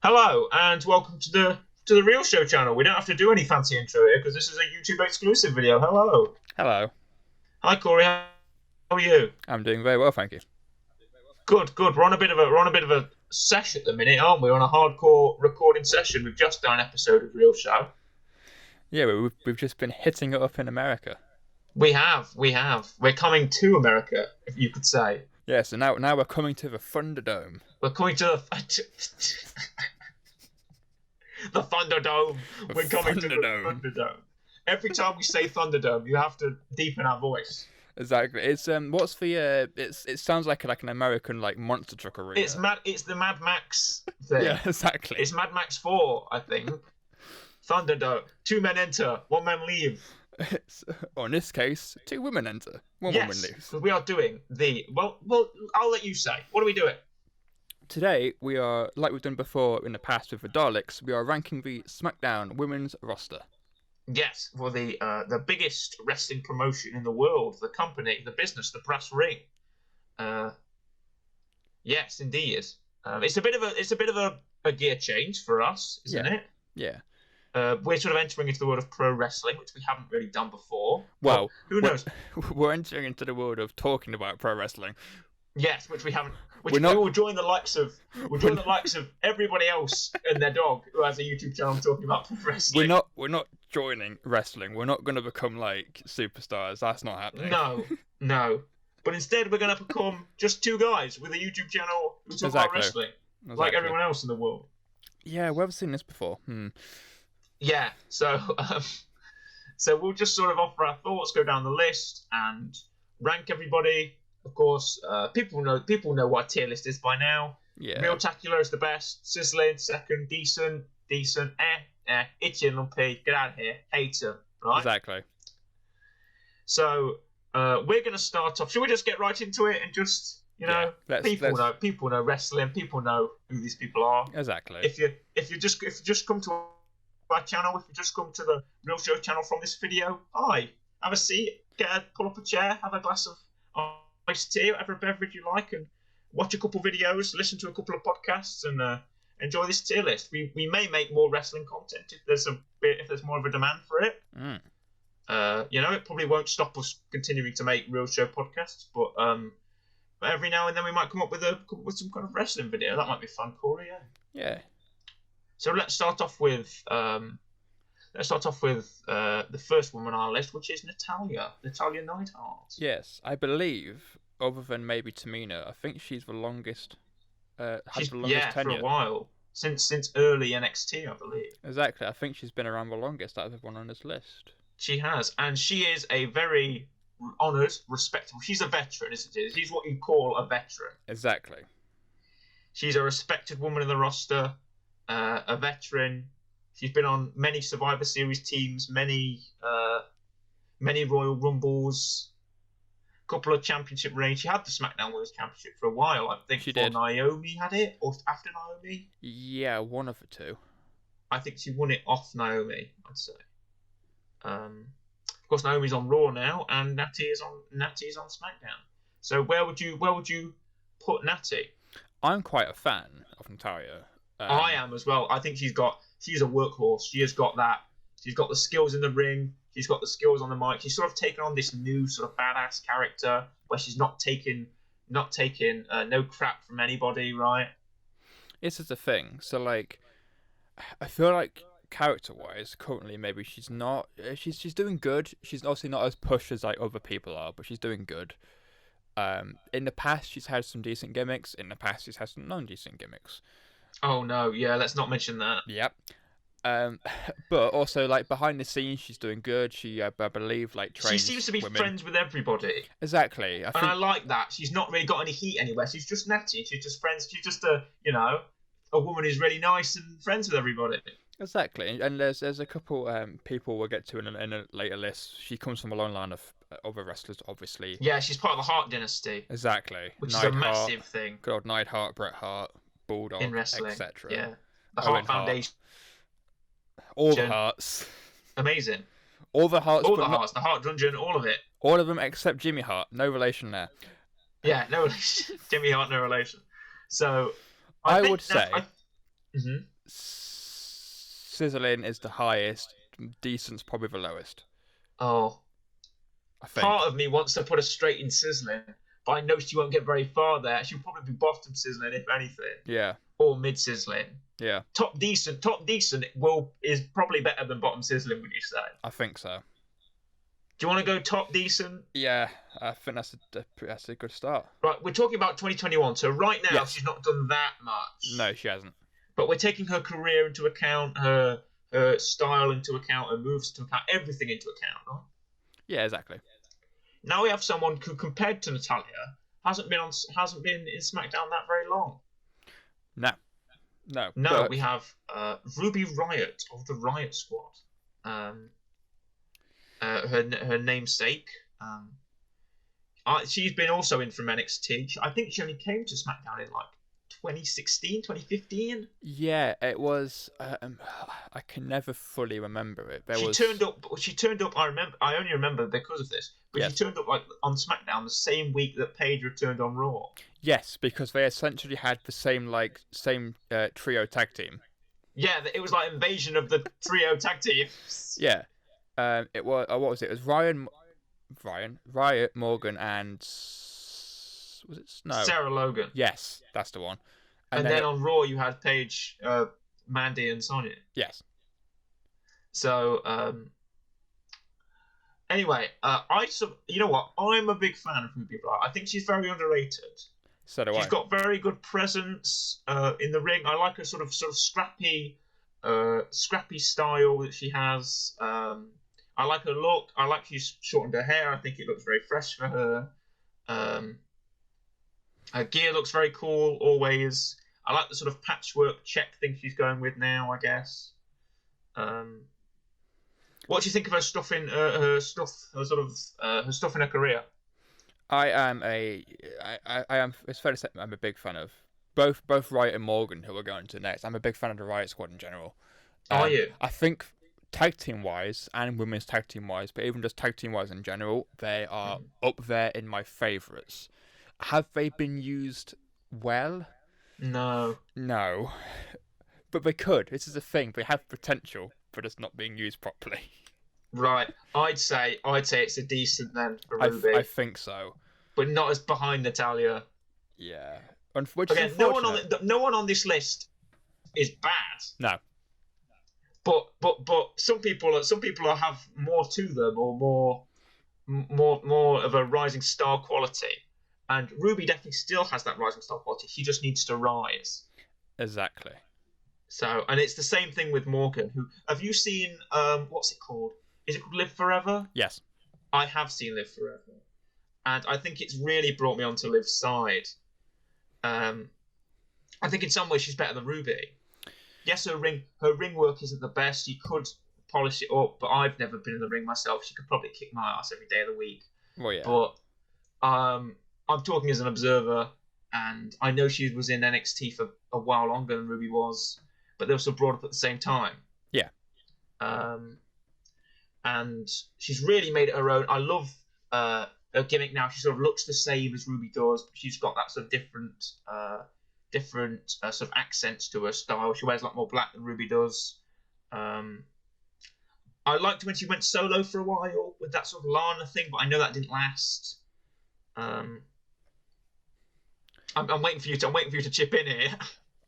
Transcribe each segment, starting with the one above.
Hello and welcome to the Real Show channel. We don't have to do any fancy intro here because this is a YouTube exclusive video. Hello. Hello. Hi Corey. How are you? I'm doing very well, thank you. Good. We're on a bit of a sesh at the minute, aren't we? We're on a hardcore recording session. We've just done an episode of Real Show. Yeah, we've just been hitting it up in America. We have. We're coming to America, if you could say. Yeah, so now we're coming to the Thunderdome. We're coming to the Thunderdome. We're coming to the Thunderdome. Every time we say Thunderdome, you have to deepen our voice. Exactly. It's what's the it sounds like an American monster truck arena. It's the Mad Max thing. Yeah, exactly. It's Mad Max 4, I think. Thunderdome. 2 men enter, 1 man leave. Or in this case, 2 women enter, 1 woman leaves. We are doing well, I'll let you say. What are we doing? Today we are, like we've done before in the past with the Daleks, we are ranking the Smackdown women's roster. Yes, for the biggest wrestling promotion in the world, the company, the business, the brass ring. Yes, indeed. It's a bit of a gear change for us, isn't it? Yeah. We're sort of entering into the world of pro wrestling, which we haven't really done before. Well, who knows? We're entering into the world of talking about pro wrestling. Yes, which we haven't. We will join the likes of. We'll join the likes of everybody else and their dog who has a YouTube channel talking about pro wrestling. We're not joining wrestling. We're not going to become superstars. That's not happening. No. But instead, we're going to become just 2 guys with a YouTube channel who talk about wrestling, like everyone else in the world. Yeah, we've seen this before. Yeah, so we'll just sort of offer our thoughts, go down the list, and rank everybody. Of course, people know what tier list is by now. Yeah. Real Tacular is the best. Sizzling, second. Decent. Itchy and lumpy. Get out of here. Hate them. Right? Exactly. So we're going to start off. Should we just get right into it and just people know wrestling. People know who these people are. Exactly. If you just come to our channel, if you just come to the Real Show channel from this video, have a seat, pull up a chair, have a glass of iced tea, whatever beverage you like, and watch a couple videos, listen to a couple of podcasts, and enjoy this tier list. We may make more wrestling content if there's more of a demand for it. It probably won't stop us continuing to make Real Show podcasts, but every now and then we might come up with some kind of wrestling video. That might be fun, Corey. Yeah. So let's start off with the first woman on our list, which is Natalya Neidhart. Yes, I believe, other than maybe Tamina, I think she's the longest. Has the longest tenure. For a while, since early NXT, I believe. Exactly, I think she's been around the longest out of everyone on this list. She has, and she is a very honoured, respectable. She's a veteran, isn't she? She's what you call a veteran. Exactly. She's a respected woman in the roster. A veteran. She's been on many Survivor Series teams, many Royal Rumbles, a couple of championship reigns. She had the SmackDown Women's Championship for a while, I think, before Naomi had it, or after Naomi. Yeah, one of the two. I think she won it off Naomi, I'd say. Of course, Naomi's on Raw now, and Natty is on SmackDown. So where would you put Natty? I'm quite a fan of Natalya. I am as well. I think she's a workhorse. She has got that. She's got the skills in the ring. She's got the skills on the mic. She's sort of taken on this new sort of badass character where she's not taking no crap from anybody, right? This is the thing. So I feel like character-wise, currently maybe she's not. She's doing good. She's obviously not as pushed as other people are, but she's doing good. In the past, she's had some decent gimmicks. In the past, she's had some non-decent gimmicks. Oh no, yeah, let's not mention that. Yep. But also behind the scenes, she's doing good. She, I believe, trains. She seems to be friends with everybody. Exactly. I like that. She's not really got any heat anywhere. She's just Natty. She's just friends. She's just a woman who's really nice and friends with everybody. Exactly. And there's a couple people we'll get to in a later list. She comes from a long line of other wrestlers, obviously. Yeah, she's part of the Hart dynasty. Exactly. Which is a massive thing. Good old Neidhart, Bret Hart, Bulldog, in wrestling, etc. Yeah, the Hart Foundation. All the Harts. Amazing. All the Harts. All the Harts, the Hart Dungeon, all of it. All of them except Jimmy Hart. No relation there. Yeah, no relation. Jimmy Hart, no relation. So I would say Mm-hmm. Sizzling is the highest. Decent's probably the lowest. Oh, I think. part of me wants to put her straight in sizzling, but I know she won't get very far there. She'll probably be bottom sizzling if anything. Yeah. Or mid sizzling. Yeah. Top decent is probably better than bottom sizzling, would you say? I think so. Do you want to go top decent? Yeah, I think that's a good start. Right, we're talking about 2021, so right now Yes. she's not done that much. No, she hasn't. But we're taking her career into account, her style into account, her moves into account, everything into account, right? Yeah, exactly. Now we have someone who, compared to Natalya, hasn't been in SmackDown that very long. No. No, but... we have Ruby Riott of the Riott Squad. Her namesake. She's been also in from NXT. I think she only came to SmackDown in like 2016, 2015. Yeah, it was. I can never fully remember it. She turned up. I only remember because of this. But yes. She turned up like on SmackDown the same week that Paige returned on Raw. Yes, because they essentially had the same trio tag team. Yeah, it was like invasion of the trio tag teams. Yeah, it was. What was it? It was Riott, Morgan, and was it no Sarah Logan? Yes, that's the one. And then on Raw you had Paige, Mandy, and Sonya. Yes. So anyway, you know what? I'm a big fan of Ruby Riott. I think she's very underrated. So do I. She's got very good presence in the ring. I like her sort of scrappy style that she has. I like her look. I like she's shortened her hair. I think it looks very fresh for her. Her gear looks very cool always. I like the sort of patchwork check thing she's going with now, I guess. What do you think of her stuff in her stuff in her career? I am. It's fair to say I'm a big fan of both Riott and Morgan, who we're going to next. I'm a big fan of the Riott Squad in general. Are you? I think tag team wise and women's tag team wise, but even just tag team wise in general, they are up there in my favourites. Have they been used well? No. But they could. This is the thing. They have potential, but it's not being used properly. Right. I'd say it's a decent then for Ruby. I think so. But not as behind Natalya. Yeah. Again, no one on this list is bad. No. But some people have more to them or more of a rising star quality. And Ruby definitely still has that rising star quality. She just needs to rise. Exactly. So, and it's the same thing with Morgan. Who have you seen? What's it called? Is it called Live Forever? Yes. I have seen Live Forever, and I think it's really brought me onto Liv's side. I think in some ways she's better than Ruby. Yes, her ring work isn't the best. You could polish it up, but I've never been in the ring myself. She could probably kick my ass every day of the week. Well, yeah. But I'm talking as an observer, and I know she was in NXT for a while longer than Ruby was, but they were still brought up at the same time. Yeah. And she's really made it her own. I love her gimmick now. She sort of looks the same as Ruby does, but she's got that sort of different sort of accents to her style. She wears a lot more black than Ruby does. I liked when she went solo for a while with that sort of Lana thing, but I know that didn't last. I'm waiting for you to chip in here.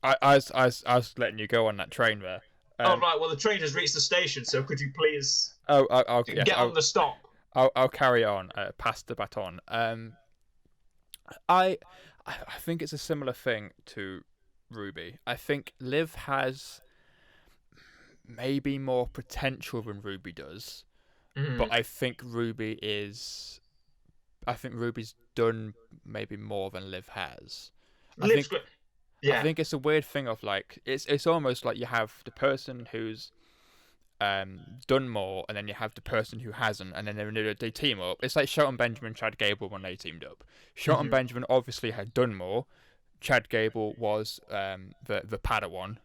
I was letting you go on that train there. Oh right, well the train has reached the station, so could you please get on the stop? I'll carry on. Pass the baton. I think it's a similar thing to Ruby. I think Liv has maybe more potential than Ruby does, but I think Ruby's done maybe more than Liv has. I think it's a weird thing of like it's almost like you have the person who's done more, and then you have the person who hasn't, and then they team up. It's like Shelton Benjamin and Chad Gable when they teamed up. Shelton Benjamin obviously had done more. Chad Gable was the Padawan,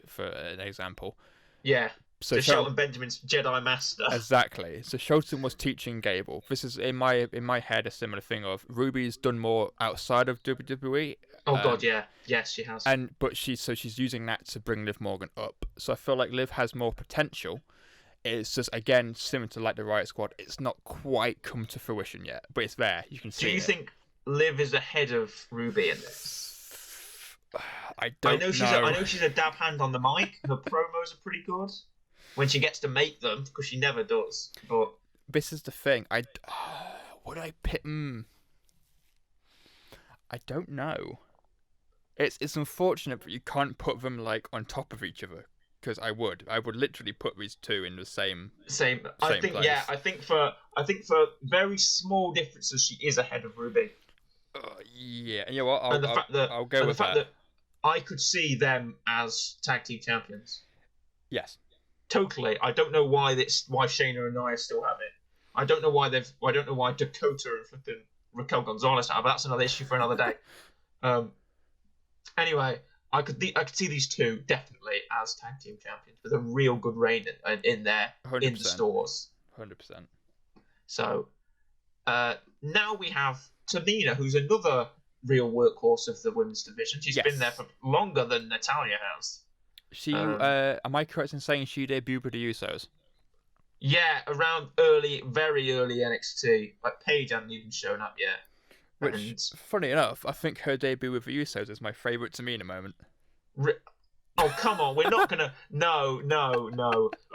for an example. Yeah. So Shelton Benjamin's Jedi Master. Exactly. So Shelton was teaching Gable. This is in my head a similar thing of Ruby's done more outside of WWE, Oh God, yeah, yes, she has. But she's using that to bring Liv Morgan up. So I feel like Liv has more potential. It's just, again, similar to like the Riott Squad. It's not quite come to fruition yet, but it's there. You can see it. Do you think Liv is ahead of Ruby in this? I know. I know she's a dab hand on the mic. Her promos are pretty good when she gets to make them, because she never does. But this is the thing. Would I pick? I don't know. It's unfortunate, but you can't put them like on top of each other. Because I would literally put these two in the same. I think place. Yeah. I think for very small differences, she is ahead of Ruby. Yeah, you know what? I'll go with the fact that. that I could see them as tag team champions. Yes. Totally. I don't know why Shayna and Nia still have it. I don't know why Dakota and flipping Raquel Gonzalez have. But that's another issue for another day. Anyway. I could see these two definitely as tag team champions with a real good reign in there 100%. in the stores. 100%. So now we have Tamina, who's another real workhorse of the women's division. She's been there for longer than Natalya has. She am I correct in saying she debuted with the Usos? Yeah, around very early NXT. Like Paige hadn't even shown up yet. Which, funny enough, I think her debut with the Usos is my favourite Tamina moment. Oh, come on. We're not going to... No.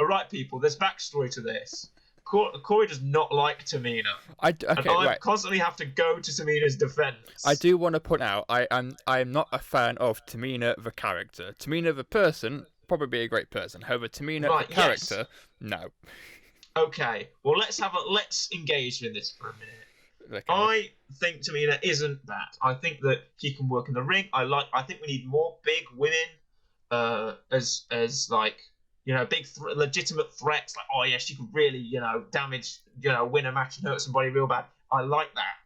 All right, people, there's backstory to this. Corey does not like Tamina. I constantly have to go to Tamina's defence. I do want to point out, I am not a fan of Tamina the character. Tamina the person, probably a great person. However, Tamina the character, no. Okay, well, let's engage in this for a minute. Okay. I think Tamina isn't that. I think that she can work in the ring. I think we need more big women, as like, you know, big legitimate threats. Like, oh yeah, she could really, you know, damage, you know, win a match and hurt somebody real bad. I like that.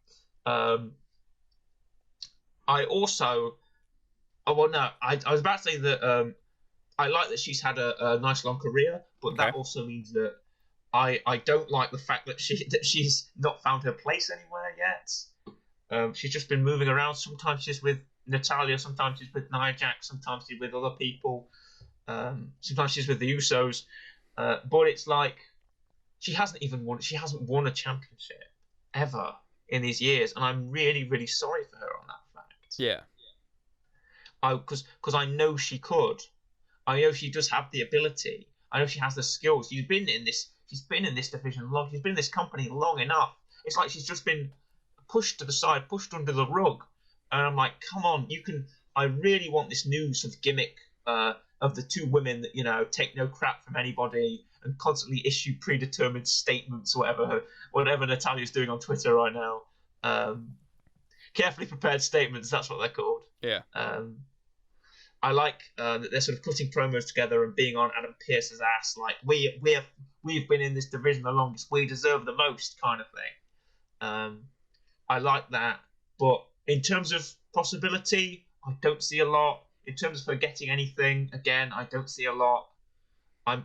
I also, I was about to say that I like that she's had a nice long career, but that also means that I don't like the fact that she's not found her place anywhere yet. She's just been moving around. Sometimes she's with Natalya, sometimes she's with Nia Jax, sometimes she's with other people. Sometimes she's with the Usos. But it's like she hasn't won a championship ever in these years, and I'm really, really sorry for her on that fact. Yeah. Because I know she could. I know she does have the ability. I know she has the skills. She's been in this division long. She's been in this company long enough. It's like she's just been pushed to the side, pushed under the rug. And I'm like, come on, you can. I really want this new sort of gimmick of the two women that, you know, take no crap from anybody and constantly issue predetermined statements, whatever Natalya's doing on Twitter right now. Carefully prepared statements. That's what they're called. Yeah. I like that they're sort of putting promos together and being on Adam Pearce's ass, like we've been in this division the longest, we deserve the most, kind of thing. I like that, but in terms of possibility, I don't see a lot. In terms of her getting anything, again, I don't see a lot. I'm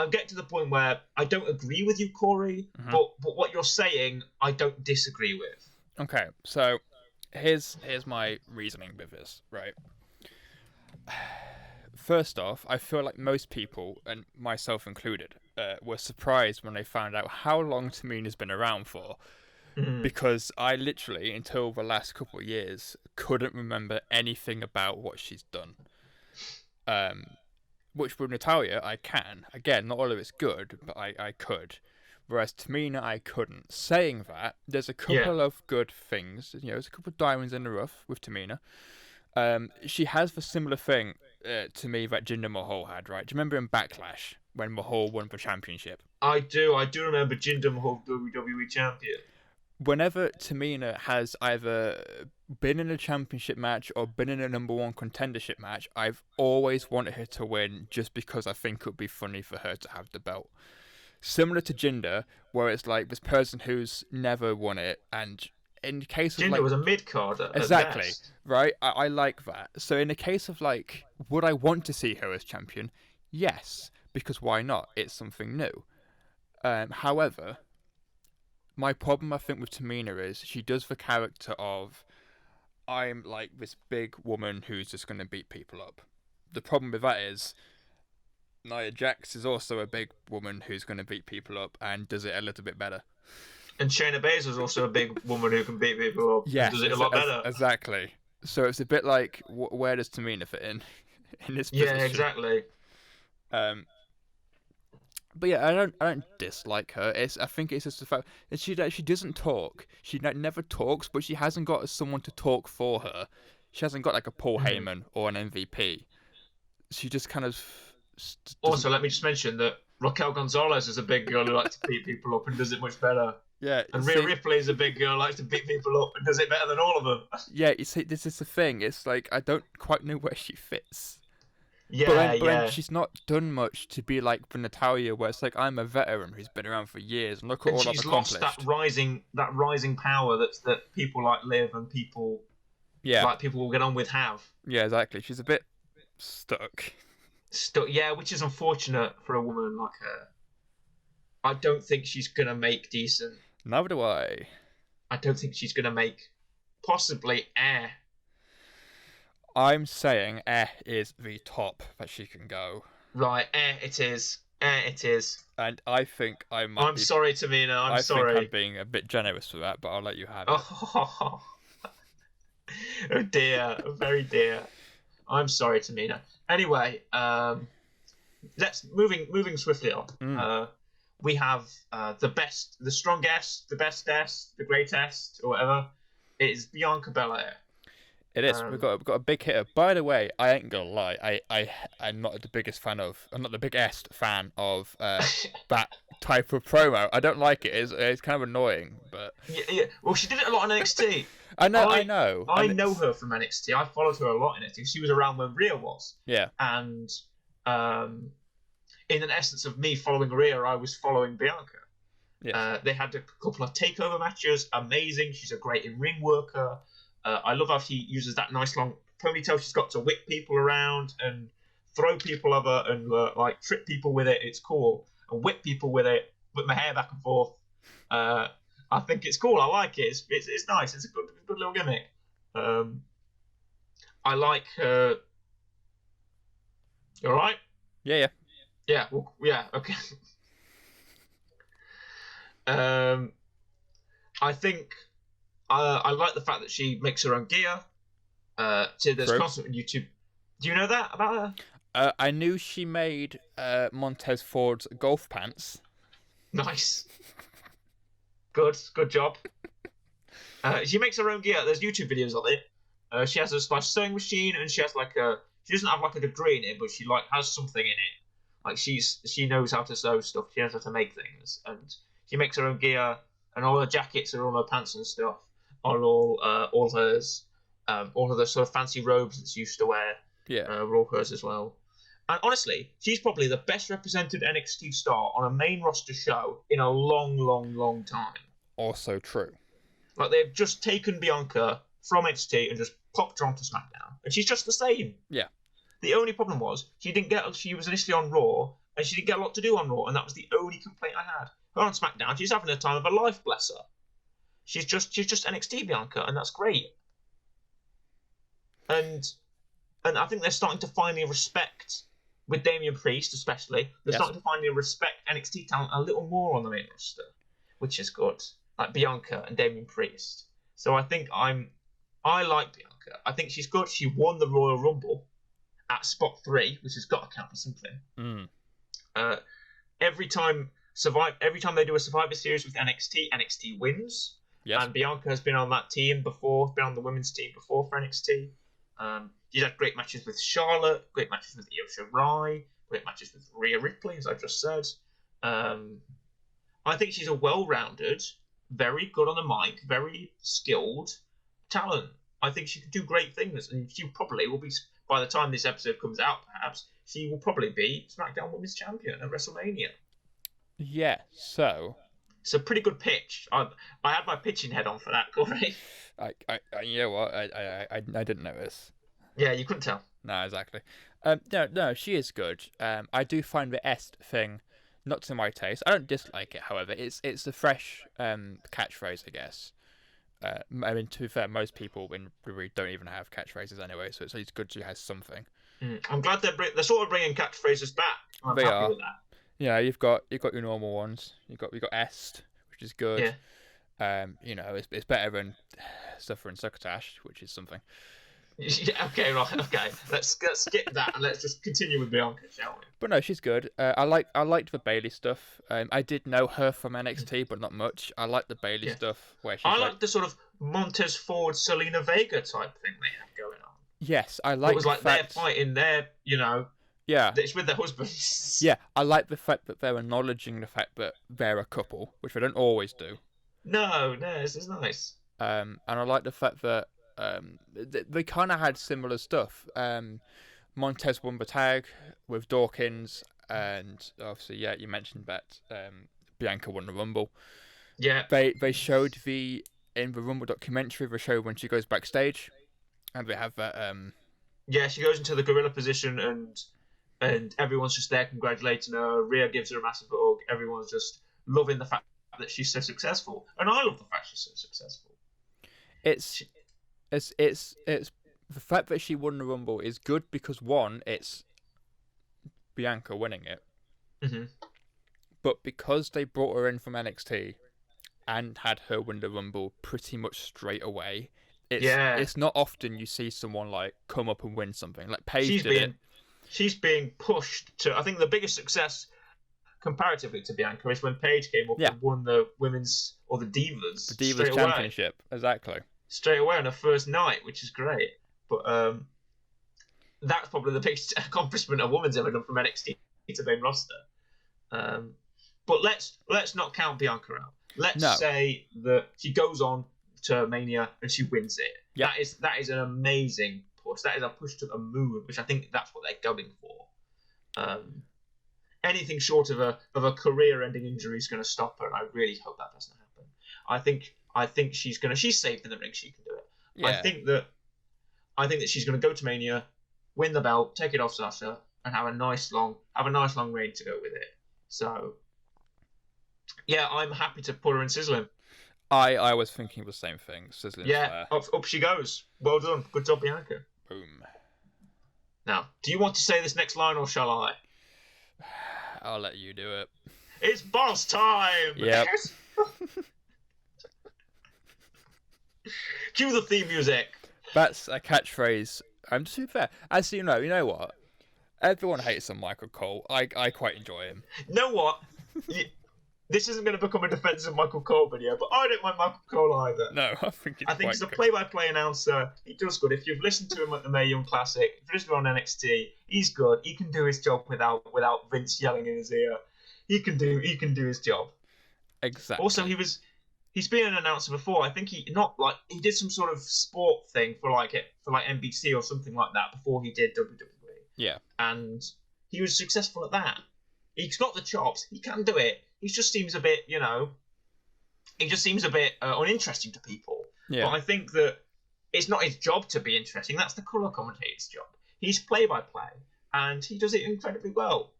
getting to the point where I don't agree with you, Corey, but what you're saying, I don't disagree with. Okay, so here's my reasoning with this, right? First off, I feel like most people, and myself included, were surprised when they found out how long Tamina's been around for. Because I literally, until the last couple of years, couldn't remember anything about what she's done. Which with Natalya, I can. Again, not all of it's good, but I could. Whereas Tamina, I couldn't. Saying that, there's a couple of good things. You know, there's a couple of diamonds in the rough with Tamina. She has the similar thing to me that Jinder Mahal had, right? Do you remember in Backlash when Mahal won the championship? I do remember Jinder Mahal, WWE champion. Whenever Tamina has either been in a championship match or been in a number one contendership match, I've always wanted her to win just because I think it would be funny for her to have the belt. Similar to Jinder, where it's like this person who's never won it, and in the case of Jinder like, was a mid-carder. Exactly, right? I like that. So in the case of like, would I want to see her as champion? Yes, because why not? It's something new. However, my problem I think with Tamina is she does the character of I'm like this big woman who's just going to beat people up. The problem with that is Nia Jax is also a big woman who's going to beat people up and does it a little bit better. And Shayna Baszler is also a big woman who can beat people up and does it a lot better. Exactly. So it's a bit like, where does Tamina fit in this position? Yeah, exactly. But yeah, I don't dislike her. I think it's just the fact that she doesn't talk. She never talks, but she hasn't got someone to talk for her. She hasn't got like a Paul Heyman or an MVP. She just kind of. Also, let me just mention that Raquel Gonzalez is a big girl who likes to beat people up and does it much better. Yeah, and Rhea Ripley is a big girl who likes to beat people up and does it better than all of them. Yeah, you see, this is the thing. It's like I don't quite know where she fits. Yeah, but then she's not done much to be like for Natalya, where it's like I'm a veteran who's been around for years, and look at all I've accomplished. She's lost that rising power that people like Liv and people will get on with have. Yeah, exactly. She's a bit stuck. Yeah, which is unfortunate for a woman like her. I don't think she's gonna make decent. Neither do I. I don't think she's gonna make possibly air. I'm saying is the top that she can go. Right, it is. It is. And I think I might. I'm sorry, Tamina. I'm sorry. I think I'm being a bit generous for that, but I'll let you have it. Oh dear, very dear. I'm sorry, Tamina. Anyway, let's moving swiftly on. We have the best, the strongest, the bestest, the greatest, or whatever. It is Bianca Belair. It is. We've got a big hitter. By the way, I ain't gonna lie. I'm not the biggest fan of. I'm not the biggest fan of that type of promo. I don't like it. It's kind of annoying, but yeah. Well, she did it a lot on NXT. I know. I know her from NXT. I followed her a lot in NXT. She was around when Rhea was. Yeah. And in an essence of me following Rhea, I was following Bianca. Yeah. They had a couple of takeover matches. Amazing. She's a great in-ring worker. I love how she uses that nice long ponytail she's got to whip people around and throw people over and like trip people with it. It's cool. And whip people with it, whip my hair back and forth. I think it's cool. I like it. It's nice. It's a good little gimmick. I like her. You all right? Yeah. Yeah. Well, yeah. Okay. I think. I like the fact that she makes her own gear. There's constant on YouTube. Do you know that about her? I knew she made Montez Ford's golf pants. Nice. Good job. She makes her own gear. There's YouTube videos of it. She has a sewing machine, and she has she doesn't have like a degree in it, but she has something in it. Like she knows how to sew stuff. She knows how to make things, and she makes her own gear. And all her jackets and all her pants and stuff are all hers. All of the sort of fancy robes that she used to wear. Yeah, were all hers as well. And honestly, she's probably the best represented NXT star on a main roster show in a long time. Also true. Like they've just taken Bianca from NXT and just popped her onto SmackDown, and she's just the same. Yeah. The only problem was she was initially on Raw, and she didn't get a lot to do on Raw, and that was the only complaint I had. Her on SmackDown, she's having a time of her life, bless her. She's just NXT Bianca, and that's great. And I think they're starting to finally respect, with Damian Priest especially, they're starting to finally respect NXT talent a little more on the main roster, which is good. Like Bianca and Damian Priest. So I think I like Bianca. I think she's good. She won the Royal Rumble at spot 3, which has got to count for something. Every time they do a Survivor Series with NXT wins. Yes. And Bianca has been on that team before, been on the women's team before for NXT. She's had great matches with Charlotte, great matches with Io Shirai, great matches with Rhea Ripley, as I just said. I think she's a well-rounded, very good on the mic, very skilled talent. I think she could do great things, and she probably will be, by the time this episode comes out, perhaps, she will probably be SmackDown Women's Champion at WrestleMania. Yeah, so... It's a pretty good pitch. I had my pitching head on for that, Corey. You know what? I didn't notice. Yeah, you couldn't tell. No, exactly. No, she is good. I do find the est thing not to my taste. I don't dislike it, however. It's a fresh catchphrase, I guess. I mean, to be fair, most people in WWE don't even have catchphrases anyway, so it's good she has something. I'm glad they're sort of bringing catchphrases back. I'm They happy are. with that. Yeah, you've got your normal ones. You've got est, which is good. Yeah. It's better than suffering succotash, which is something. Yeah, okay, right, okay. Let's skip that and let's just continue with Bianca, shall we? But no, she's good. I liked the Bayley stuff. I did know her from NXT, but not much. I like the Bayley stuff where she's I like the sort of Montez Ford, Selena Vega type thing they have going on. Yes, I like. It was like they're fighting their, Yeah. It's with their husbands. Yeah, I like the fact that they're acknowledging the fact that they're a couple, which they don't always do. No, this is nice. And I like the fact that they kind of had similar stuff. Montez won the tag with Dawkins, and obviously, yeah, you mentioned that Bianca won the Rumble. Yeah. They showed in the Rumble documentary, they show when she goes backstage, and they have that. Yeah, she goes into the gorilla position, and everyone's just there congratulating her. Rhea gives her a massive hug. Everyone's just loving the fact that she's so successful, and I love the fact she's so successful. It's the fact that she won the Rumble is good because one, it's Bianca winning it, but because they brought her in from NXT and had her win the Rumble pretty much straight away. It's not often you see someone like come up and win something. Like Paige did it. She's being pushed to. I think the biggest success comparatively to Bianca is when Paige came up and won the women's or the Divas Championship. Exactly. Straight away on her first night, which is great. But that's probably the biggest accomplishment a woman's ever done from NXT to main roster. But let's not count Bianca out. Let's say that she goes on to Mania and she wins it. Yep. That is an amazing push. That is a push to the moon, which I think that's what they're going for. Anything short of a career-ending injury is going to stop her, and I really hope that doesn't happen. I think she's safe in the ring. She can do it. Yeah. I think that she's going to go to Mania, win the belt, take it off Sasha, and have a nice long reign to go with it. So, yeah, I'm happy to put her in Sizzling. I was thinking the same thing. Sizzling. Yeah, up she goes. Well done. Good job, Bianca. Boom. Now, do you want to say this next line or shall I? I'll let you do it. It's boss time! Yep. Cue the theme music. That's a catchphrase. I'm just being fair. As you know what? Everyone hates on Michael Cole. I quite enjoy him. You know what? This isn't going to become a defense of Michael Cole video, but I don't mind Michael Cole either. No, I think he's a play-by-play announcer. He does good. If you've listened to him at the Mae Young Classic, if you've listened to him on NXT, he's good. He can do his job without Vince yelling in his ear. He can do his job. Exactly. Also, he's been an announcer before. I think he did some sort of sport thing for NBC or something like that before he did WWE. Yeah. And he was successful at that. He's got the chops. He can do it. He just seems a bit, uninteresting to people. Yeah. But I think that it's not his job to be interesting. That's the colour commentator's job. He's play-by-play, and he does it incredibly well.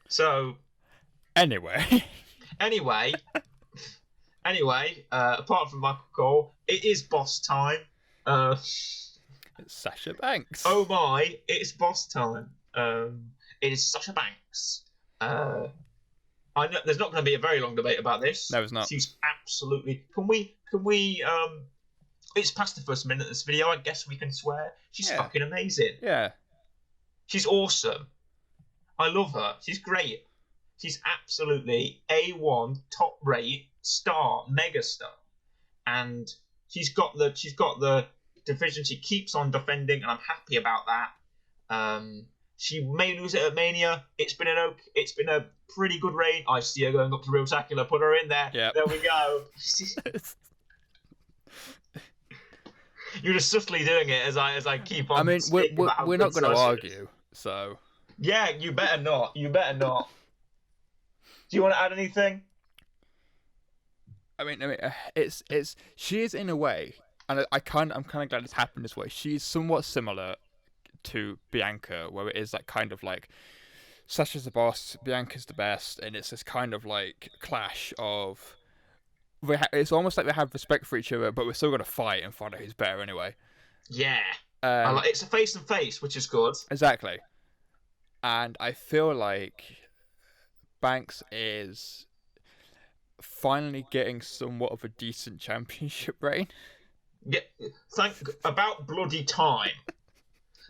So... Anyway, apart from Michael Cole, it is boss time. It's Sasha Banks. Oh my, it's boss time. It is Sasha Banks. I know there's not going to be a very long debate about this. No, there's not. She's absolutely. Can we? It's past the first minute of this video. I guess we can swear. She's fucking amazing. Yeah. She's awesome. I love her. She's great. She's absolutely A1, top rate, star, mega star, and she's got the division she keeps on defending, and I'm happy about that. She may lose it at Mania. It's been a pretty good reign. I see her going up to Real Tacular. Put her in there. Yep. There we go. You're just subtly doing it as I keep on. I mean, we're not going to argue, so. Yeah, you better not. You better not. Do you want to add anything? I mean, she is in a way, and I'm kind of glad it's happened this way. She's somewhat similar to Bianca, where it is that kind of like Sasha's the boss, Bianca's the best, and it's this kind of like clash of it's almost like we have respect for each other, but we're still gonna fight and find out who's better anyway. Yeah. It's a face and face, which is good. Exactly. And I feel like Banks is finally getting somewhat of a decent championship reign. Yeah, about bloody time.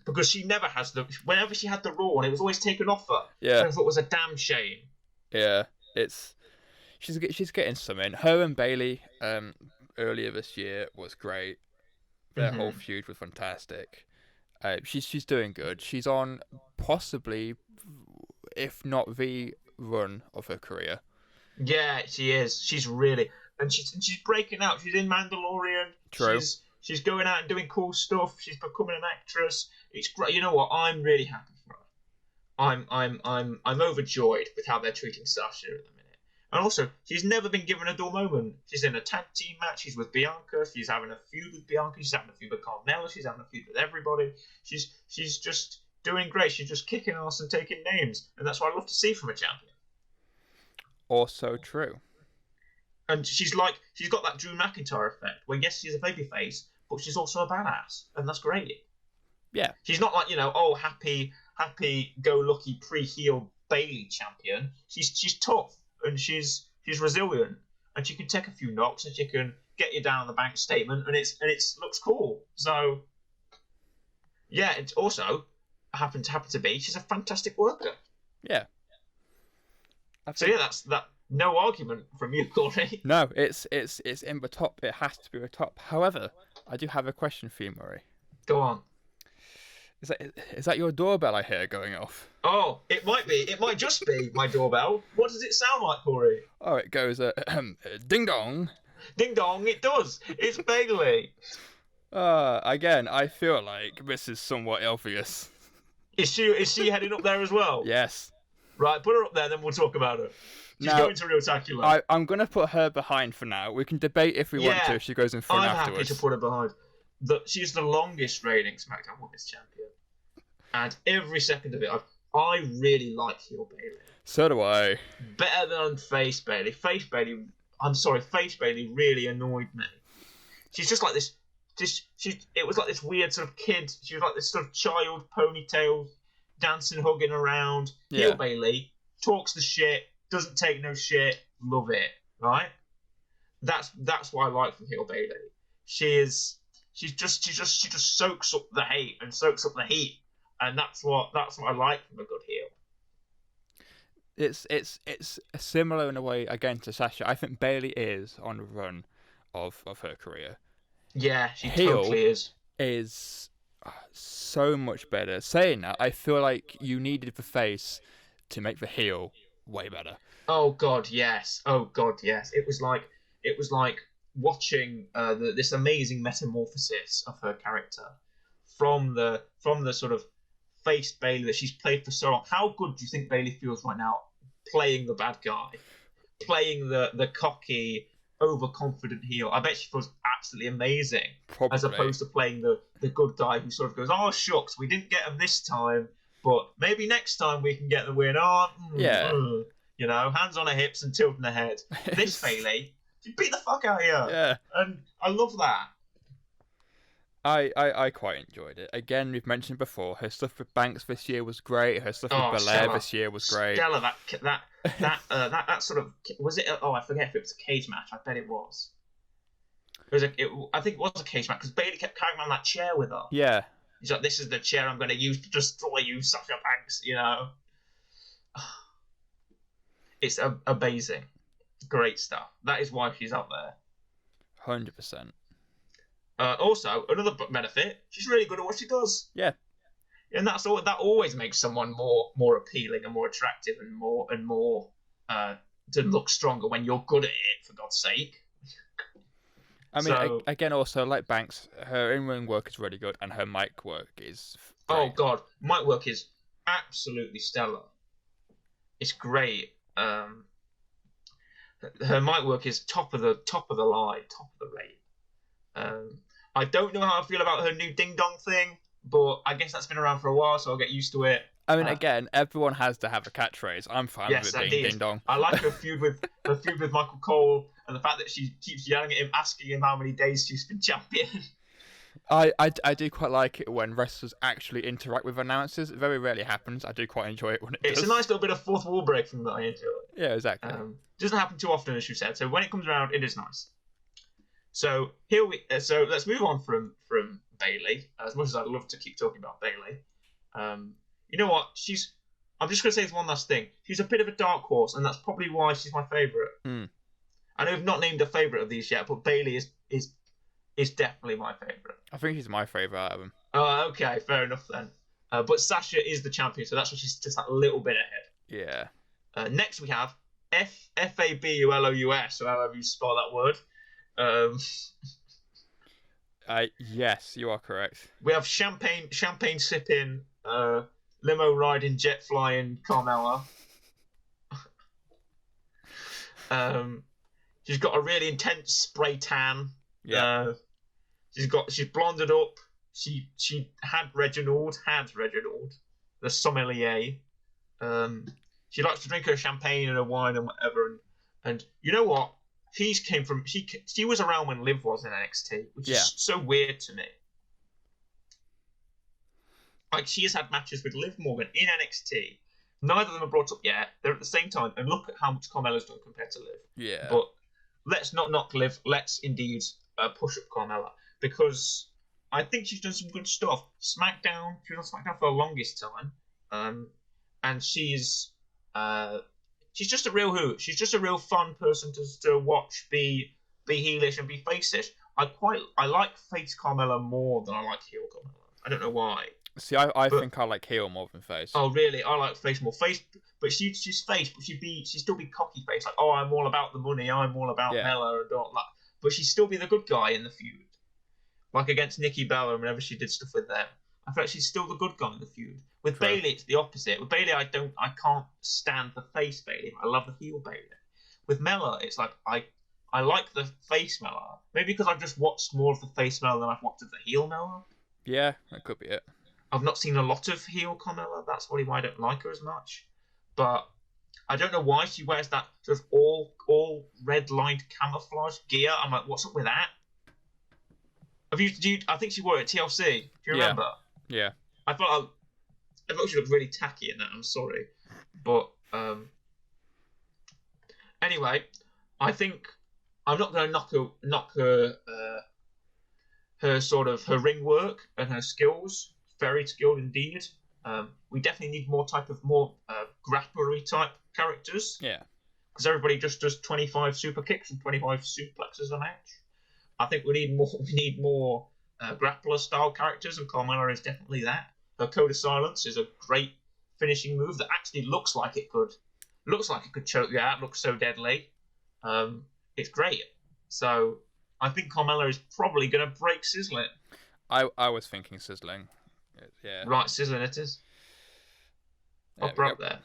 Because she never has whenever she had the Raw one, it was always taken off her. Yeah. I thought it was a damn shame. Yeah, she's getting some in. Her and Bayley earlier this year was great. Their whole feud was fantastic. She's doing good. She's on possibly, if not the run of her career. Yeah, she is. She's really, and she's breaking out. She's in Mandalorian. True. She's going out and doing cool stuff. She's becoming an actress. It's great. You know what? I'm really happy for her. I'm overjoyed with how they're treating Sasha at the minute. And also, she's never been given a dull moment. She's in a tag team match. She's with Bianca. She's having a feud with Bianca. She's having a feud with Carmella. She's having a feud with everybody. She's just doing great. She's just kicking ass and taking names. And that's what I love to see from a champion. Also true. And she's got that Drew McIntyre effect, where yes, she's a babyface, but she's also a badass. And that's great. Yeah. She's not like, happy-go-lucky pre-heel Bayley champion. She's tough. And she's resilient, and she can take a few knocks, and she can get you down on the bank statement, and it looks cool. So, yeah, it also happened to be she's a fantastic worker. Yeah. So yeah, that's that. No argument from you, Corey. No, it's in the top. It has to be the top. However, I do have a question for you, Murray. Go on. Is that your doorbell I hear going off? Oh, it might be. It might just be my doorbell. What does it sound like, Corey? Oh, it goes ding dong. Ding dong, it does. It's Bayley. Again, I feel like this is somewhat obvious. Is she heading up there as well? Yes. Right, put her up there, then we'll talk about her. She's going to Riotacular. I'm going to put her behind for now. We can debate if we want to if she goes in front afterwards. I'm happy to put her behind. She's the longest reigning SmackDown Women's Champion. And every second of it, I really like heel Bayley. So do I. Better than face Bayley. Face Bayley really annoyed me. She's just like this. It was like this weird sort of kid. She was like this sort of child ponytail, dancing, hugging around. Yeah. Heel Bayley talks the shit, doesn't take no shit. Love it, right? That's what I like from heel Bayley. She just soaks up the hate and soaks up the heat. And that's what I like from a good heel. It's similar in a way again to Sasha. I think Bayley is on the run of her career. Yeah, she totally is. Is so much better. Saying that, I feel like you needed the face to make the heel way better. Oh God, yes. It was like watching this amazing metamorphosis of her character from the sort of face Bayley that she's played for so long. How good do you think Bayley feels right now playing the bad guy, playing the cocky, overconfident heel? I bet she feels absolutely amazing. Probably. As opposed to playing the good guy who sort of goes, oh shucks, we didn't get him this time, but maybe next time we can get the win. Hands on her hips and tilting her head. This Bayley, she beat the fuck out of you. Yeah. And I love that. I quite enjoyed it. Again, we've mentioned before, her stuff with Banks this year was great. Her stuff with Belair this year was great. Stella, that sort of, was it? I forget if it was a cage match. I bet it was. I think it was a cage match because Bayley kept carrying on that chair with her. Yeah. He's like, "This is the chair I'm going to use to destroy you, Sasha Banks." It's amazing, great stuff. That is why she's up there. 100%. Also, another benefit, she's really good at what she does. Yeah. And that always makes someone more appealing and more attractive and more to look stronger when you're good at it, for God's sake. I mean, again, also, like Banks, her in-ring work is really good, and her mic work is great. Oh, God. Mic work is absolutely stellar. It's great. Her mic work is top of the line, top of the rate. I don't know how I feel about her new ding dong thing, but I guess that's been around for a while, so I'll get used to it. I mean, again, everyone has to have a catchphrase. I'm fine with it being ding dong. I like her feud with Michael Cole and the fact that she keeps yelling at him, asking him how many days she's been champion. I do quite like it when wrestlers actually interact with announcers. It very rarely happens. I do quite enjoy it when it does. It's a nice little bit of fourth wall breaking that I enjoy. Yeah, exactly. Doesn't happen too often, as you said. So when it comes around, it is nice. So so let's move on from Bayley. As much as I'd love to keep talking about Bayley, you know what? I'm just going to say this one last thing. She's a bit of a dark horse, and that's probably why she's my favourite. I know we've not named a favourite of these yet, but Bayley is definitely my favourite. I think she's my favourite out of them. Oh, okay, fair enough then. But Sasha is the champion, so that's why she's just that little bit ahead. Yeah. Next we have Fabulous, or however you spell that word. Yes, you are correct. We have champagne sipping, limo riding, jet flying Carmella. She's got a really intense spray tan. Yeah. She's blonded up. She had Reginald, the sommelier. She likes to drink her champagne and her wine and whatever. And you know what? She was around when Liv was in NXT, which is so weird to me. Like, she has had matches with Liv Morgan in NXT. Neither of them are brought up yet. They're at the same time, and look at how much Carmella's done compared to Liv. Yeah. But let's not knock Liv. Let's indeed push up Carmella, because I think she's done some good stuff. Smackdown. She was on Smackdown for the longest time, and she's just a real hoot. She's just a real fun person to watch. Be heelish and be face-ish. I like face Carmella more than I like heel Carmella. I don't know why. See, I think I like heel more than face. Oh, really? I like face more. Face, but she's face, but she'd still be cocky face. Like, oh, I'm all about the money. I'm all about Mella and all that. But she'd still be the good guy in the feud. Like against Nikki Bella whenever she did stuff with them. I feel like she's still the good guy in the feud. With Bayley, it's the opposite. With Bayley, I can't stand the face Bayley. I love the heel Bayley. With Mella, it's like I like the face Mella. Maybe because I've just watched more of the face Mella than I've watched of the heel Mella. Yeah, that could be it. I've not seen a lot of heel Carmella. That's probably why I don't like her as much. But I don't know why she wears that sort of all red lined camouflage gear. I'm like, what's up with that? I think she wore it at TLC. Do you remember? Yeah. I thought she looked really tacky in that. I'm sorry, but anyway, I think I'm not going to knock her sort of her ring work and her skills. Very skilled indeed. We definitely need more grapplery type characters. Yeah. Because everybody just does 25 super kicks and 25 suplexes a match. I think we need more. We need more grappler style characters, and Carmella is definitely that. Her Code of Silence is a great finishing move that actually looks like it could choke you out. Looks so deadly. It's great. So I think Carmella is probably going to break Sizzling. I was thinking Sizzling. Yeah. Right, Sizzling it is. Up there.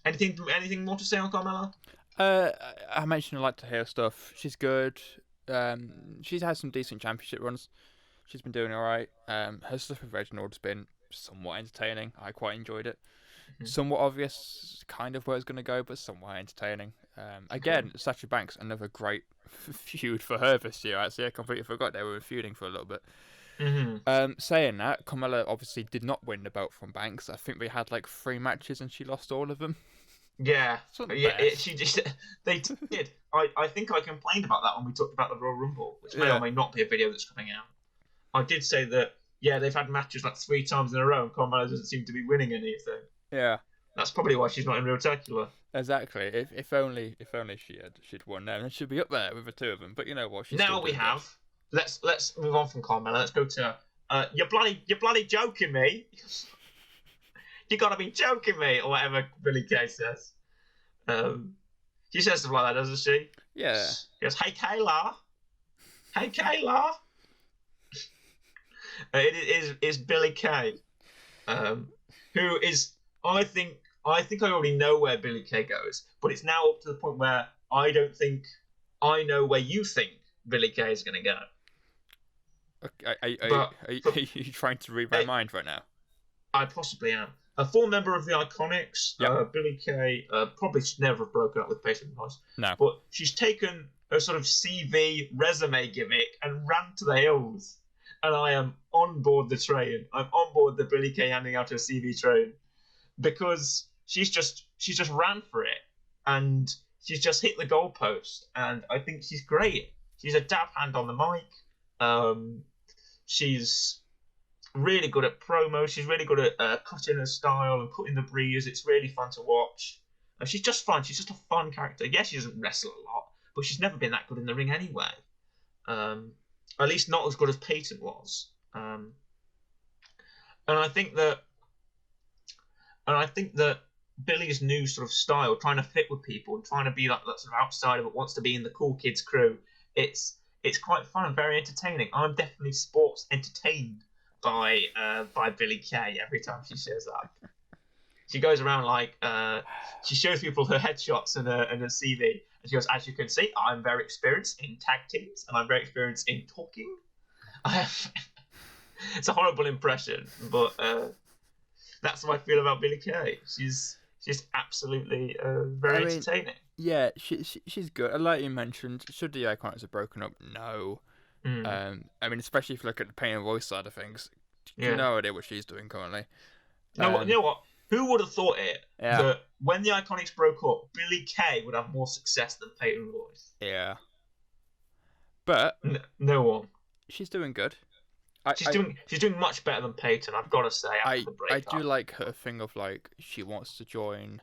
Anything more to say on Carmella? I mentioned I like to hear stuff. She's good. She's had some decent championship runs. She's been doing alright. Her stuff with Reginald's been somewhat entertaining. I quite enjoyed it. Mm-hmm. Somewhat obvious, kind of where it's going to go, but somewhat entertaining. Again, Sasha Banks, another great feud for her this year. Actually, I completely forgot they were feuding for a little bit. Mm-hmm. Saying that, Carmella obviously did not win the belt from Banks. I think they had like 3 matches and she lost all of them. Yeah, they did. I think I complained about that when we talked about the Royal Rumble, which may or may not be a video that's coming out. I did say that, they've had matches like 3 times in a row and Carmella doesn't seem to be winning anything. Yeah. That's probably why she's not in Real Tacular. Exactly. If only she'd won them, then she'd be up there with the 2 of them. But you know what? Now we have. Let's move on from Carmella. Let's go to you're bloody joking me. You gotta be joking me, or whatever Billie Kay says. She says stuff like that, doesn't she? Yeah. She goes, "Hey Kayla, hey Kayla." It is Billie Kay, who is I think I already know where Billie Kay goes, but it's now up to the point where I don't think I know where you think Billie Kay is going to go. Are you trying to read my mind right now? I possibly am. A full member of the Iconics, Yep. Billie Kay probably should never have broken up with Peyton Royce. No. But she's taken her sort of CV resume gimmick and ran to the hills. And I am on board the train. I'm on board the Billie Kay handing out her CV train because she's just ran for it and she's just hit the goalpost. And I think she's great. She's a dab hand on the mic. She's really good at promo. She's really good at cutting her style and cutting the breeze. It's really fun to watch. She's just fun. She's just a fun character. Yes, she doesn't wrestle a lot, but she's never been that good in the ring anyway. At least not as good as Peyton was. And I think that Billie's new sort of style, trying to fit with people and trying to be like that sort of outsider but wants to be in the cool kids crew, it's quite fun and very entertaining. I'm definitely sports entertained by Billie Kay every time she shows up. She goes around she shows people her headshots and her CV, and she goes, "As you can see, I'm very experienced in tag teams, and I'm very experienced in talking." It's a horrible impression, but that's how I feel about Billie Kay. She's absolutely very entertaining. Yeah, she's good. Like you mentioned, should the Iconics have broken up? No. Especially if you look at the pain and voice side of things, no idea what she's doing currently. You know what? Who would have thought that when the Iconics broke up, Billie Kay would have more success than Peyton Royce? Yeah. But no one. She's doing good. She's doing much better than Peyton, I've got to say. After the breakup. I do like her thing of she wants to join,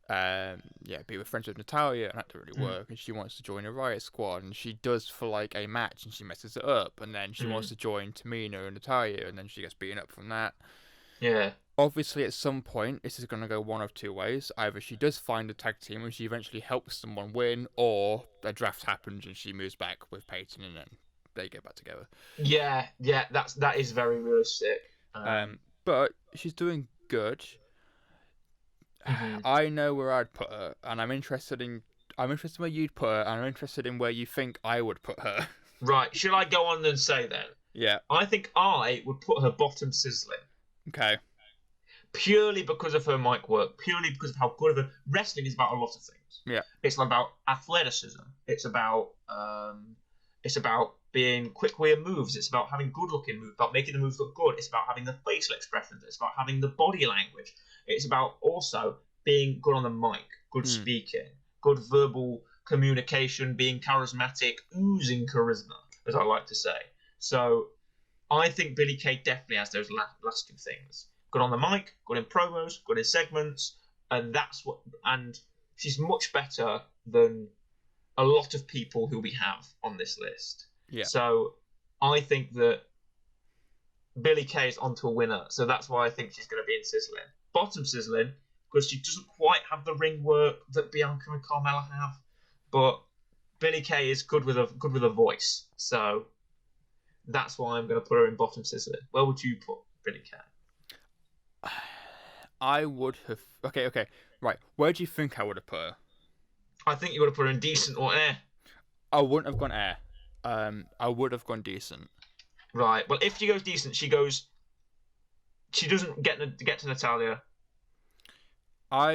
be with friends with Natalya, and that didn't really work. And she wants to join a Riott squad, and she does for a match, and she messes it up. And then she wants to join Tamina and Natalya, and then she gets beaten up from that. Yeah. Obviously, at some point, this is going to go one of two ways. Either she does find a tag team and she eventually helps someone win, or a draft happens and she moves back with Peyton and then they get back together. Yeah, that is very realistic. But she's doing good. I know where I'd put her, and I'm interested in where you'd put her, and I'm interested in where you think I would put her. Right, should I go on and say then? Yeah. I think I would put her bottom sizzling. Okay. Purely because of her mic work, purely because of how good of her wrestling is about a lot of things. Yeah. It's about athleticism. It's about being quick with your moves. It's about having good looking moves, about making the moves look good. It's about having the facial expressions. It's about having the body language. It's about also being good on the mic, good speaking, good verbal communication, being charismatic, oozing charisma, as I like to say. So I think Billie Kay definitely has those last two things. Good on the mic, good in promos, good in segments, and she's much better than a lot of people who we have on this list. Yeah. So I think that Billie Kay is onto a winner, so that's why I think she's going to be in sizzling. Bottom sizzling, because she doesn't quite have the ring work that Bianca and Carmella have, but Billie Kay is good with a voice, so that's why I'm going to put her in bottom sizzling. Where would you put Billie Kay? I would have... Okay. Right. Where do you think I would have put her? I think you would have put her in decent or air. I wouldn't have gone air. I would have gone decent. Right. Well, if she goes decent, she doesn't get to Natalya.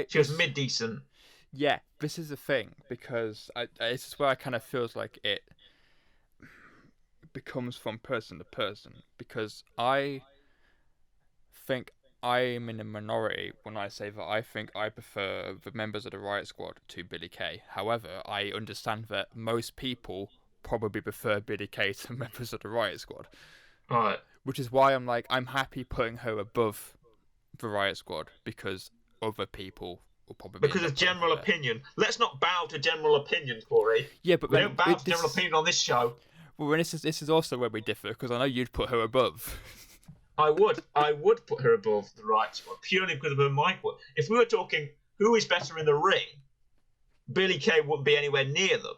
She goes mid-decent. Yeah, this is the thing, because this is where I kind of feels like it becomes from person to person, because I think I'm in a minority when I say that I think I prefer the members of the Riott Squad to Billie Kay. However, I understand that most people probably prefer Billie Kay to members of the Riott Squad. Right. Which is why I'm happy putting her above the Riott Squad, because other people will probably... Because of general opinion. Let's not bow to general opinion, Corey. Yeah, but... We don't bow to general opinion on this show. Well, this is also where we differ, because I know you'd put her above. I would put her above the Riott Squad, purely because of her mic work. If we were talking who is better in the ring, Billie Kay wouldn't be anywhere near them.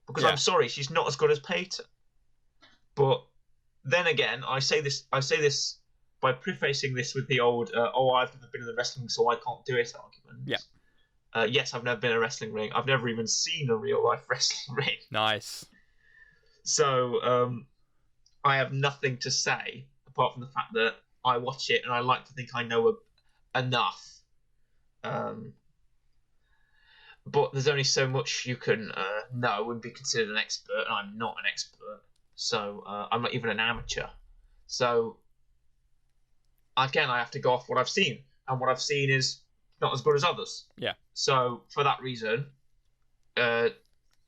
Because I'm sorry, she's not as good as Peyton. But then again, I say this by prefacing this with the old I've never been in the wrestling, so I can't do it argument. Yeah. Yes, I've never been in a wrestling ring. I've never even seen a real life wrestling ring. Nice. So I have nothing to say apart from the fact that I watch it and I like to think I know enough. but there's only so much you can know and be considered an expert, and I'm not an expert, so I'm not even an amateur. So again, I have to go off what I've seen, and what I've seen is not as good as others. Yeah. So for that reason,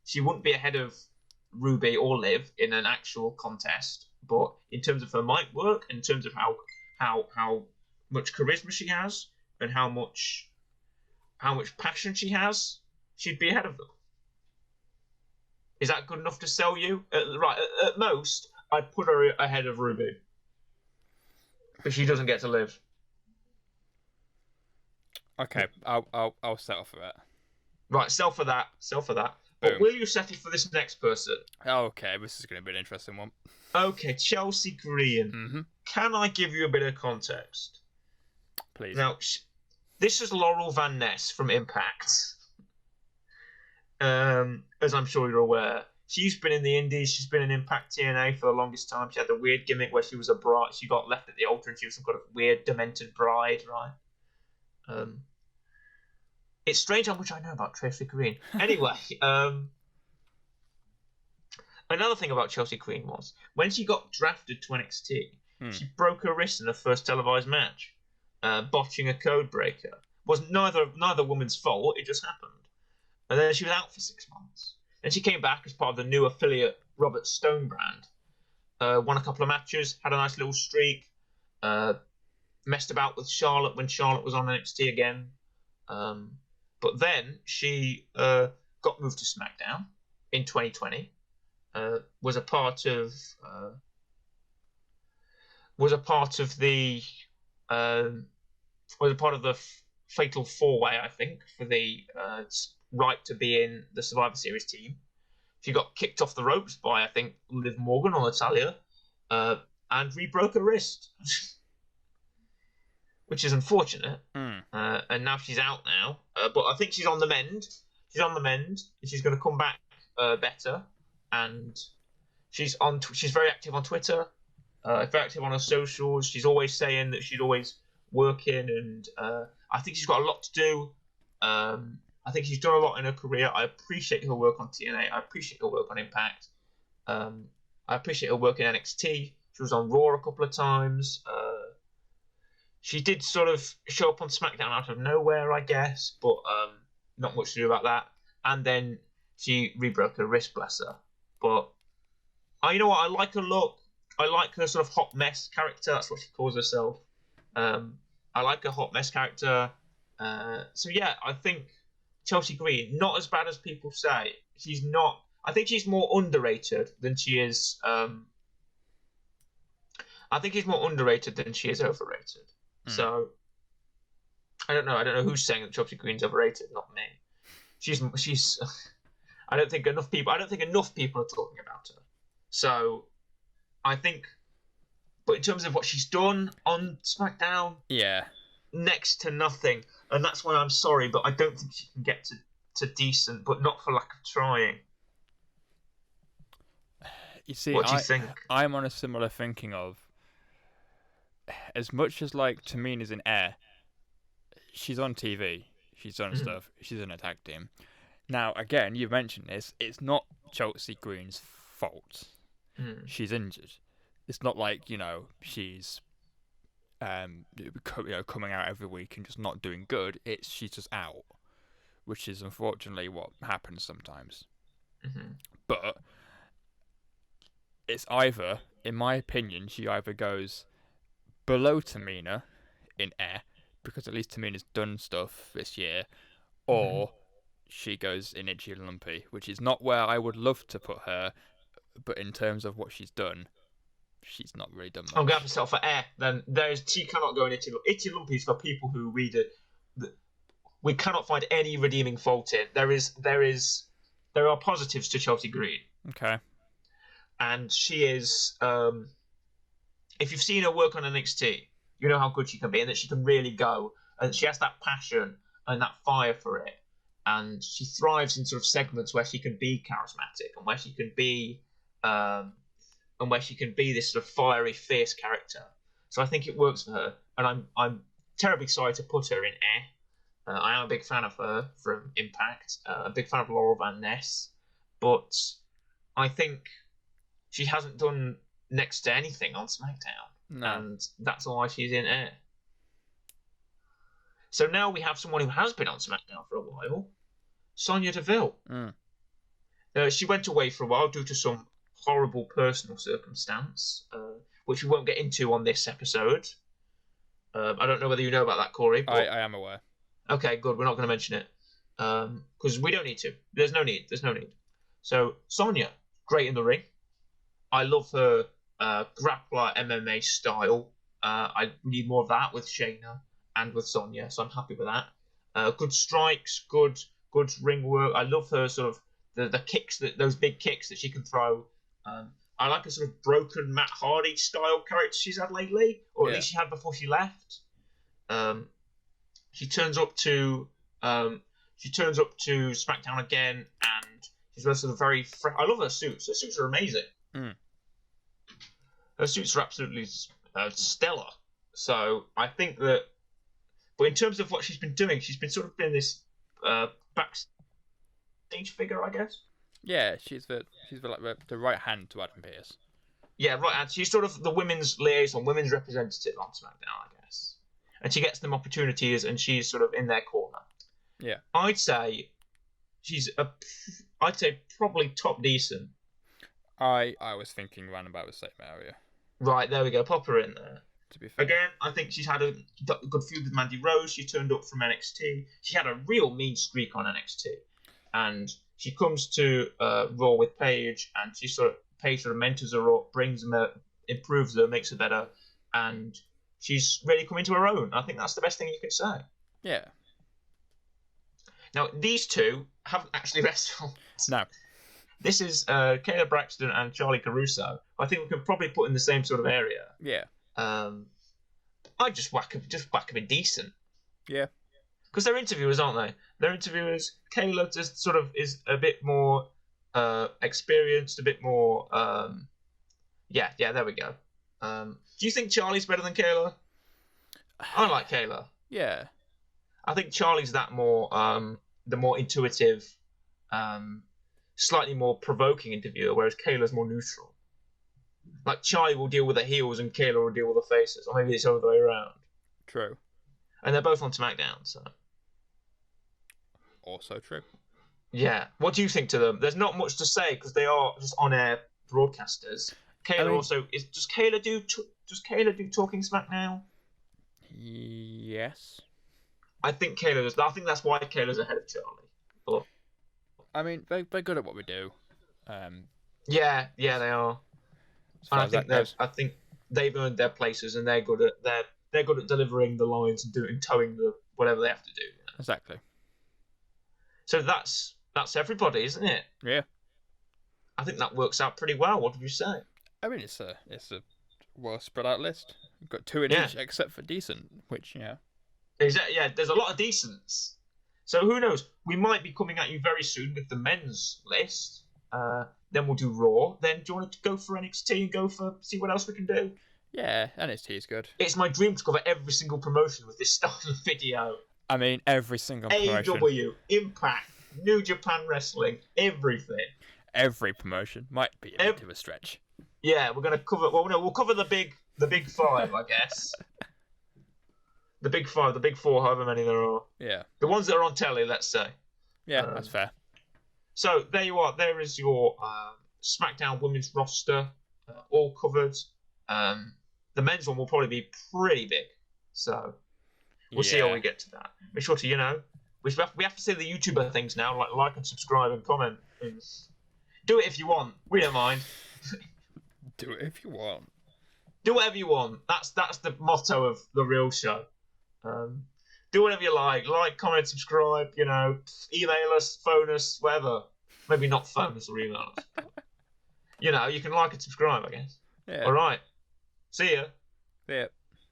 she wouldn't be ahead of Ruby or Liv in an actual contest, but in terms of her mic work, in terms of how much charisma she has, and how much passion she has, she'd be ahead of them. Is that good enough to sell you? At most, I'd put her ahead of Ruby, but she doesn't get to live. Okay, I'll settle for that. Right, sell for that. But Boom. will you settle for this next person? Okay, this is going to be an interesting one. Okay, Chelsea Green. Mm-hmm. Can I give you a bit of context? Please. Now, this is Laurel Van Ness from Impact. As I'm sure you're aware. She's been in the Indies. She's been in Impact TNA for the longest time. She had the weird gimmick where she was a bride. She got left at the altar and she was some kind of weird, demented bride, right? It's strange how much I know about Chelsea Green. Anyway, another thing about Chelsea Green was when she got drafted to NXT, she broke her wrist in her first televised match, botching a code breaker. Was neither woman's fault. It just happened. And then she was out for 6 months. Then she came back as part of the new affiliate Robert Stone brand. Won a couple of matches, had a nice little streak. Messed about with Charlotte when Charlotte was on NXT again. But then she got moved to Smackdown in 2020. Was a part of the Fatal 4-Way, I think, for the right to be in the Survivor Series team. She got kicked off the ropes by, I think, Liv Morgan or Natalya, and re-broke her wrist, which is unfortunate. And now she's out now, but I think she's on the mend. And she's going to come back better. And she's very active on Twitter, very active on her socials. She's always saying that she's always working, and I think she's got a lot to do. I think she's done a lot in her career. I appreciate her work on TNA. I appreciate her work on Impact. I appreciate her work in NXT. She was on Raw a couple of times. She did sort of show up on SmackDown out of nowhere, I guess, but not much to do about that. And then she re-broke her wrist, bless her. But you know what? I like her look. I like her sort of hot mess character. That's what she calls herself. I like her hot mess character. So yeah, I think Chelsea Green, not as bad as people say. She's not. I think she's more underrated than she is. I think she's more underrated than she is overrated. So I don't know. I don't know who's saying that Chelsea Green's overrated. Not me. She's. I don't think enough people are talking about her. So I think. But in terms of what she's done on SmackDown, yeah, next to nothing. And that's why I'm sorry, but I don't think she can get to decent, but not for lack of trying. You see, what do you think? I'm on a similar thinking of, as much as like Tamina's in air, she's on TV, she's done stuff, she's in a tag team. Now, again, you mentioned this, it's not Chelsea Green's fault. She's injured. It's not like, she's coming out every week and just not doing good. She's just out, which is unfortunately what happens sometimes. But it's either, in my opinion, she either goes below Tamina in air, because at least Tamina's done stuff this year, or she goes in itchy and lumpy, which is not where I would love to put her, but in terms of what she's done, she's not really done much. I'm going to have to settle for air. Then she cannot go in itchy lumpy. Itchy lumpy is for people who read it. We cannot find any redeeming fault in. There are positives to Chelsea Green. Okay. And she is. If you've seen her work on NXT, you know how good she can be, and that she can really go. And she has that passion and that fire for it. And she thrives in sort of segments where she can be charismatic and where she can be. And where she can be this sort of fiery, fierce character. So I think it works for her, and I'm terribly sorry to put her in I am a big fan of her from Impact. A big fan of Laurel Van Ness, but I think she hasn't done next to anything on SmackDown, and that's why she's in air. So now we have someone who has been on SmackDown for a while, Sonya Deville. She went away for a while due to some horrible personal circumstance, which we won't get into on this episode. I don't know whether you know about that, Corey. I am aware. Okay, good. We're not going to mention it because we don't need to. There's no need. So Sonya, great in the ring. I love her grappler MMA style. I need more of that with Shayna and with Sonya, so I'm happy with that. Good strikes, good ring work. I love her sort of the kicks, those big kicks that she can throw. I like a sort of broken Matt Hardy style character she's had lately, or at least she had before she left. She turns up to SmackDown again, and she's got sort of very. I love her suits. Her suits are amazing. Her suits are absolutely stellar. So I think that, but in terms of what she's been doing, she's been sort of been this backstage figure, I guess. Yeah, she's the right hand to Adam Pearce. Yeah, right. And she's sort of the women's liaison, women's representative on SmackDown, I guess. And she gets them opportunities, and she's sort of in their corner. Yeah, I'd say probably top decent. I was thinking around about the same area. Right, there we go. Pop her in there. To be fair. Again, I think she's had a good feud with Mandy Rose. She turned up from NXT. She had a real mean streak on NXT, and she comes to Raw with Paige, and Paige sort of mentors her up, brings her, improves her, makes her better, and she's really come into her own. I think that's the best thing you could say. Yeah. Now, these two haven't actually wrestled. No. This is Kayla Braxton and Charly Caruso. I think we can probably put in the same sort of area. Yeah. I'd just whack them in decent. Yeah. Because they're interviewers, aren't they? They're interviewers. Kayla just sort of is a bit more experienced, a bit more. Yeah, there we go. Do you think Charly's better than Kayla? I like Kayla. Yeah. I think Charly's that more, the more intuitive, slightly more provoking interviewer, whereas Kayla's more neutral. Like Charly will deal with the heels and Kayla will deal with the faces, or maybe it's the other way around. True. And they're both on SmackDown, so. Also true. Yeah. What do you think to them? There's not much to say because they are just on-air broadcasters. Kayla does Kayla do Talking Smack now? Yes. I think Kayla does. I think that's why Kayla's ahead of Charly. But I mean, they're good at what we do. Yeah, they are. And I think they've earned their places, and they're good at delivering the lines and towing the whatever they have to do. You know? Exactly. So that's everybody, isn't it? Yeah. I think that works out pretty well. What did you say? I mean, it's a well spread out list. We've got two in each, except for decent, which Exactly. Yeah, there's a lot of decents. So who knows? We might be coming at you very soon with the men's list. Then we'll do Raw. Then do you want to go for NXT and see what else we can do? Yeah, NXT is good. It's my dream to cover every single promotion with this style of video. I mean, every single promotion. AEW, Impact, New Japan Wrestling, everything. Every promotion might be a bit of a stretch. Yeah, we're going to cover. Well, no, we'll cover the big five, I guess. The big five, the big four, however many there are. Yeah. The ones that are on telly, let's say. Yeah, that's fair. So there you are. There is your SmackDown women's roster, all covered. The men's one will probably be pretty big, so we'll see how we get to that. Be sure to, we have to say the YouTuber things now, like and subscribe and comment. Do it if you want. We don't mind. Do it if you want. Do whatever you want. That's the motto of the real show. Do whatever you like. Like, comment, subscribe. Email us, phone us, whatever. Maybe not phone us or email us. You can like and subscribe, I guess. Yeah. All right. See ya. Yeah.